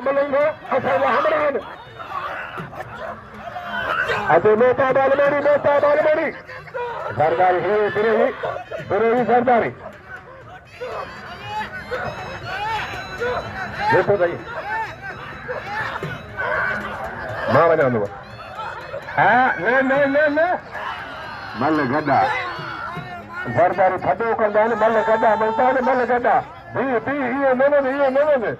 मलंगो असांजा हमरा आहिनि अॼु मोता बालमणी सरदारी बिरोही सरदारी देखो भाई मां वञा थो हा न मल गॾा सरदारी थधो कंदा आहिनि मल गॾा मिलंदा आहिनि मल गॾा इहो न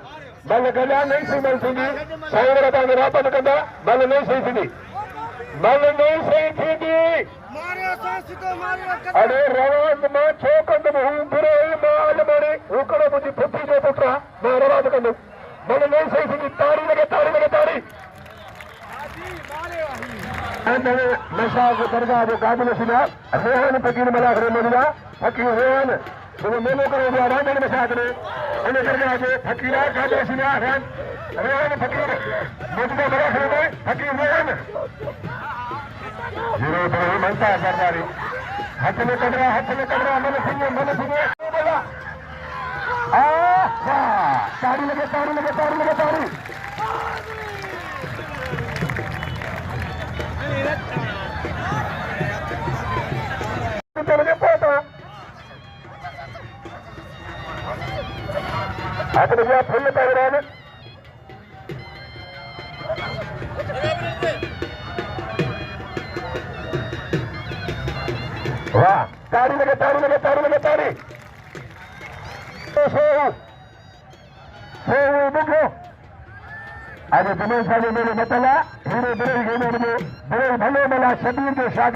बल गॾा नहीं सही मल थींदी साईं वर तव्हांखे राबत कंदा बल नहीं सही थींदी अरे रवाज़ मां छो कंदुमि हू बिरोही मां अलमणी हिकिड़ो मुंहिंजी फुफी जो पुटु आहे मां रवाज़ कंदुमि बल नहीं सही थींदी ताड़ी लॻे नशा दरगाह जो काबिल सुना रेहान फकीर मला रहमतुल्लाह फकीर रेहान तो मेलो करो रामन मशाद में इन दरगाह जो फकीर काबिल सुना रेहान फकीर मुझको बड़ा में फकीर रेहान जीरो तो मनता सरदारी हाथ में कटरा मन सुनिए बोला ताड़ी लगे हाथ में फुल पैरान वाह ताड़ी लगे बुखो आज दिनेश साहब मेरे मतला हीरो बड़े भले मला शबीर जो शाद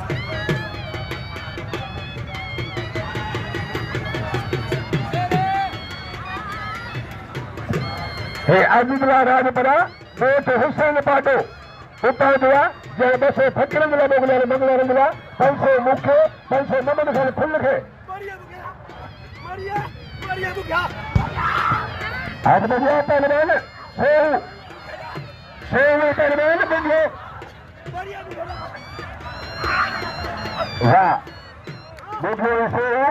हे आजिदला राजपरा बोट हुसैन पाटो उता दिया जय बसे फकीरंदला मंगला 500 मुखे 500 नमन खान फुल खे आज बजा पहलवान सेव पहलवान बुझो वाह बुझो सेव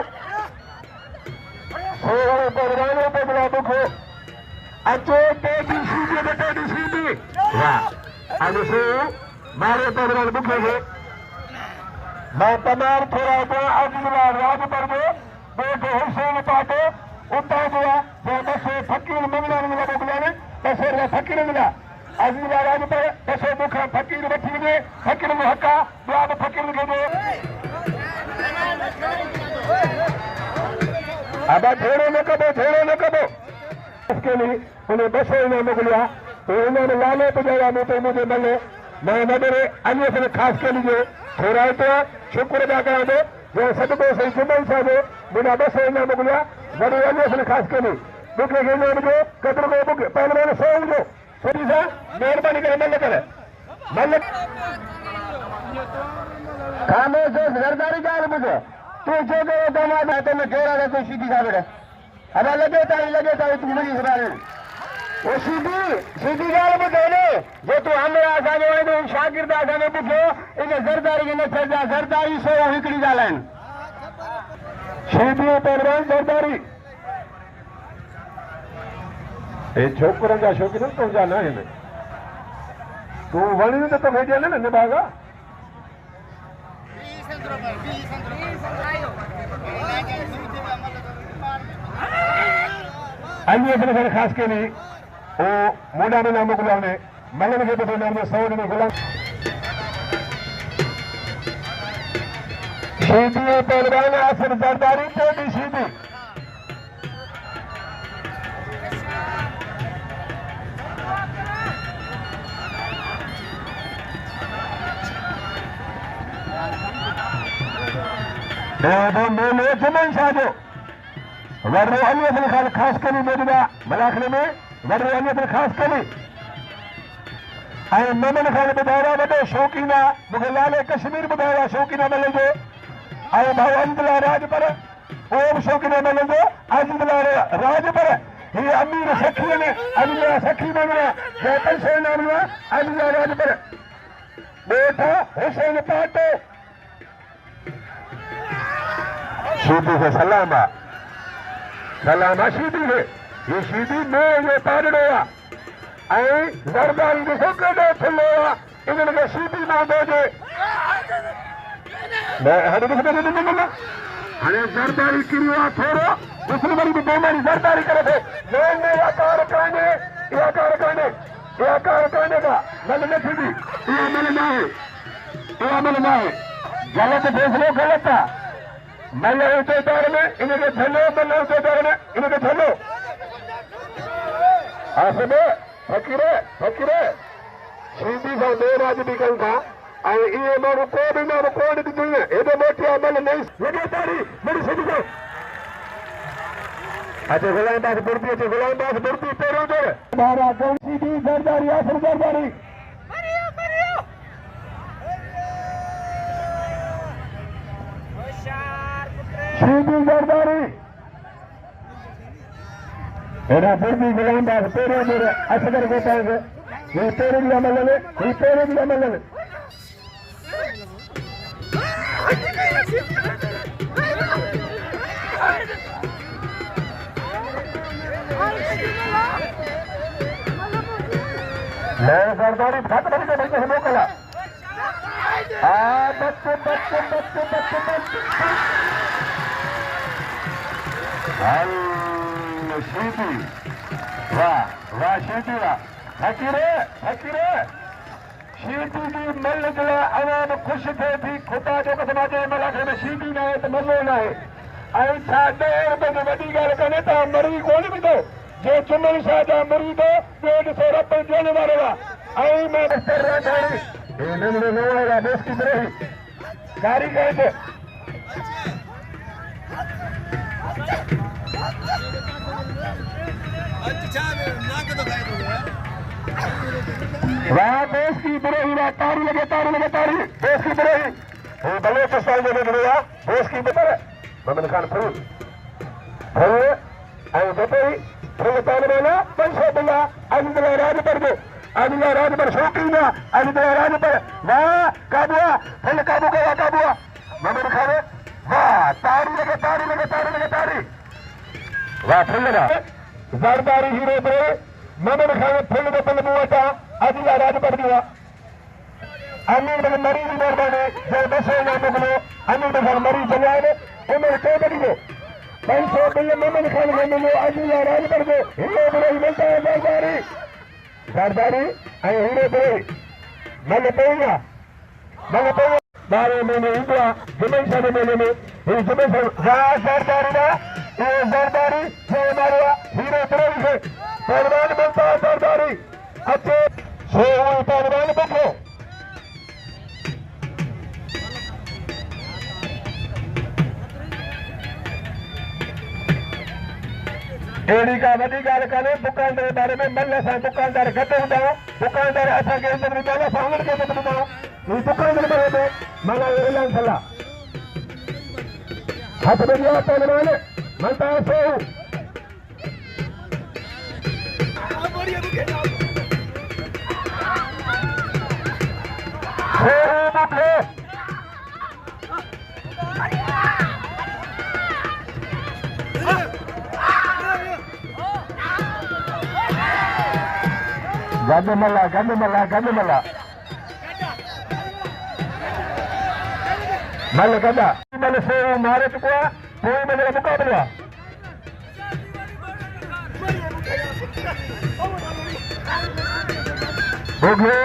पहलवान बदला बुझो अचो टेडी सीधी वाह आज से मारे पहलवान बुझे है मैं तमाम थोड़ा गया अजला राज पर में बोट हुसैन पाटो उता गया जय बसे फकीर मंगला बुलाने बसे फकीर मिला अजीला राज पर बसे मुखा फकीर वठी वञे फकीर में हका ॿिया बि फकीर खे ॾियो अब थोड़ो न कबो इसके लिए उन्हें बसे इन्हें मोकिलिया तो उन्होंने लाले पुजाया मुझे मले मैं नडरे अन्य से खास के लिए थोड़ा तो शुक्र अदा करा दो जो सदको सही जुम्मन साहब मुझे बसे इन्हें मोकिलिया वरी अन्य से खास के लिए बुक मुझे कदर को बुक पहले मैंने सो जो सभी सा मेहरबानी करे मल खाने से सरदारी गाल मुझे तू जो गए दामाद है तो मैं घेरा रहे कोई सीधी साहब अब लगे ताई तुम मुझे सवाल वो सीधी गाल मुझे ने जो तू हमरा आसाने वाले तो शागिर्द आसाने पूछो इन्हें सरदारी के न चल सरदारी से हिकड़ी गाल है सीधी पहलवान सरदारी ये छोकरन जा शौकीन तो जाना है मैं तू वणी तो भेजे ना निभागा अन्य अपने खास के लिए वो मोड़ा में नामों को लाने मलन के तो नाम में 100 में गुलाम सीधी पहलवान आसर सरदारी तो भी सीधी मेले जुम्मन साजो वर्रो अन्य खास करी मोदिना मलाखने में वर्रो अन्य खास करी ऐं नमन खान ॿुधायो वॾो शौक़ीन आहे मूंखे लाले कश्मीर ॿुधायो आहे शौक़ीन मिलंदो ऐं भाऊ अहमदुल्ला राज पर उहो बि शौक़ीन मिलंदो अहमदुल्ला राज पर हीअ अमीर सखी आहिनि अहमदुल्ला सखी माण्हू आहे जंहिं पैसे माण्हू आहे अहमदुल्ला राज पर ॿोठ हुसैन पाटो सीधी से सलाम सीधी है ये सीधी में ये पाड़ो जरदारी ॾिसो केॾो थुल्हो आहे इन्हनि खे सीटी न ॾिजे हाणे जरदारी किरियो आहे थोरो दूसरी वरी बि बेमानी जरदारी करे थे इहा कार कान्हे इहा कार कान्हे इहा कार कान्हे का मल न थींदी इहा मल न आहे इहा मल न आहे ग़लति फ़ैसिलो ग़लति आहे मल ऊंचे दौर में इनखे झलो मल ऊंचे दौर में इनखे झलो आसिफ फ़क़ीर सिंधी सां बेराज बि कनि था ऐं इहे माण्हू को बि माण्हू कोन ॾिठो हेॾो मोटी अमल न लॻातारी वरी सिंधी सां अचे गुलामबाग बुर्दी अचे गुलामबाग बुर्दी पहिरियों दौर ॿारहं गौसी बि ज़रदारी आसिफ ज़रदारी सिंधी ज़रदारी हेॾा बुर्दी गुलामबाग पहिरियों दौर असगर गोपाल ये तेरे भी अमल ले ये तेरे भी अमल ले मैं सरदारी भाग बड़ी के बच्चे हम कला बच्चे बच्चे बच्चे बच्चे बच्चे हाल शीटी वाह वाह शीटी वाह फ़क़ीर शीटी की मल जे लाइ आवाम ख़ुशि थिए थी ख़ुदा जो कसम आहे जंहिं महिल में शीटी न आहे त मज़ो न आहे ऐं छा ₹10 जी वॾी ॻाल्हि कोन्हे तव्हां मरी कोन बि थो जे चुमन शाह जा मरी थो ॿियो ॾिसो रब ॾियण वारो आहे ऐं मैं दोस्ती रही कारी कहे वाह देश की बिरही वाह तारी लगे देश की बिरही वो बलोचिस्तान में निकले देश की बितर मोहम्मद खान फूल फुल तालिबाना 500 बिल्ला अजला राज पर दो अजला राज पर शौकीन अजला राज पर वाह काबुआ फुल काबू का काबुआ मोहम्मद खान वाह तारी लगे वाह फुल लगा जरदारी हीरो पे मोहम्मद खान फुल के पल मुआटा अजला राज पर दिया अमीर बन मरी की मेहरबानी जो बसे ना मोकलो अमीर बन मरी जलाए उमर चौधरी को 500 बिल मोहम्मद खान को मिलो अजला राज पर दो हीरो पे मिलता है जरदारी हीरो पे मल पेगा 12 महीने इंडिया जुम्मन शादी महीने में ये जुम्मन जरदारी से मारो हीरो प्रेम से पहलवान बनता है जरदारी अच्छे से पहलवान बनो एड़ी का वॾी ॻाल्हि कान्हे दुकानदार जे बारे में मल असां दुकानदार घटि हूंदा आहियूं दुकानदार असांखे इज़त ॾींदा आहिनि असां उन्हनि खे इज़त ॾींदा आहियूं ही दुकान जे बारे में माना ऐलान सलाह हथ में दिया पहलवान मनता से गंदमला मल गदा मल से मारे चुका कोई मेरा मुकाबला हो गयो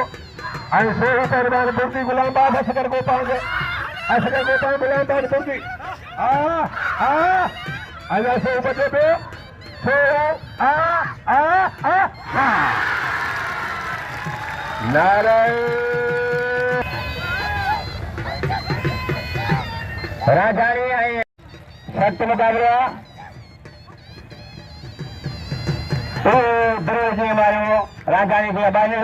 आई से पहलवान बुर्दी गुलामबाग असगर गोपाल गुलामबाग बुर्दी अजा से बचे पे सो राजानी आई सख्त मुकाबला तो मारो राजानी को बाजू